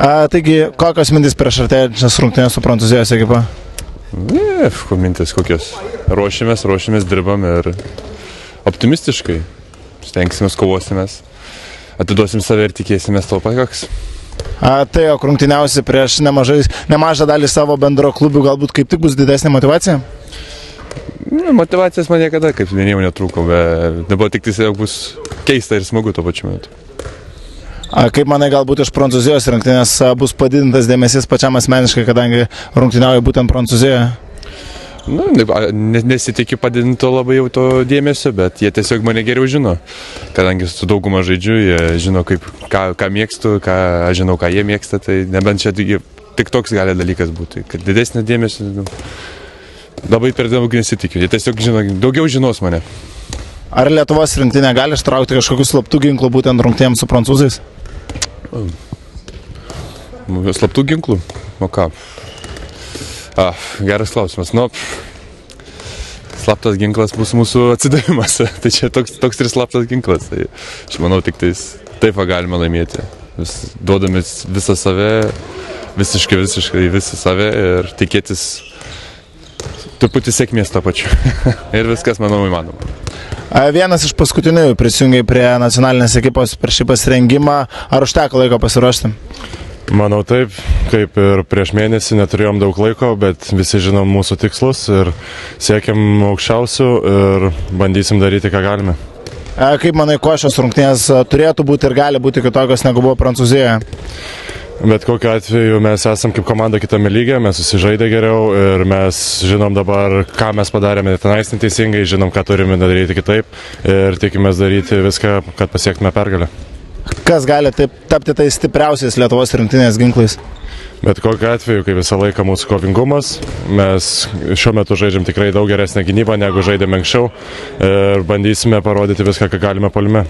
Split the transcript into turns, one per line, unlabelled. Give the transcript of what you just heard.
Taigi, kokios mintis prieš artėjančias rungtynes su Prancūzijos ekipa?
Mintis kokios. Ruošimės, dirbam ir optimistiškai. Stengsimės, kovosimės, atiduosim save ir tikėsimės to pakaks.
Tai jog rungtyniausi prieš nemažą dalį savo bendro klubių, galbūt kaip tik bus didesnė motyvacija?
Motyvacijos man niekada, kaip minėjau, netrūko, bet dabar tik tai bus keista ir smagu tuo pačiu metu.
Kaip manai, galbūt iš Prancūzijos rungtynės bus padidintas dėmesys pačiam asmeniškai, kadangi rungtyniauja būtent Prancūzijoje?
Nesitikiu padidinto labai jau to dėmesio, bet jie tiesiog mane geriau žino. Kadangi su dauguma žaidžiu, jie žino, ką mėgstu, aš žinau, ką jie mėgsta, tai nebent čia tik toks gali dalykas būti. Kad didesnė dėmesio labai per daug nesitikiu. Jie tiesiog daugiau žinos mane.
Ar Lietuvos rinktinė gali ištraukti kažkokių slaptų ginklų būtent rungtynėms su prancūzais?
Slaptų ginklų? O ką? Geras klausimas. Slaptas ginklas bus mūsų atsidavimas. Tai čia toks ir slaptas ginklas. Tai aš manau, tik taip galime laimėti. Duodami visą save, visiškai visą save ir tikėtis truputį sėkmės tą pačiu. Ir viskas, manau, įmanoma.
Vienas iš paskutinių prisijungiai prie nacionalinės ekipos per šį pasirengimą. Ar užteko laiko pasiruošti?
Manau taip, kaip ir prieš mėnesį neturėjom daug laiko, bet visi žinom mūsų tikslus ir siekiam aukščiausių ir bandysim daryti, ką galime.
Kaip manai, kuo šios rungtynės turėtų būti ir gali būti kitokios negu buvo Prancūzijoje?
Bet kokiu atveju mes esam kaip komanda kitame lygyje, mes susižaidę geriau ir mes žinom dabar, ką mes padarėme tenais neteisingai, žinom, ką turime daryti kitaip ir tikimės daryti viską, kad pasiektume pergalę.
Kas gali tapti tai stipriausiais Lietuvos rinktinės ginklais?
Bet kokiu atveju, kaip visą laiką mūsų kovingumas, mes šiuo metu žaidžiam tikrai daug geresnę gynybą, negu žaidėme anksčiau ir bandysime parodyti viską, ką galime puolime.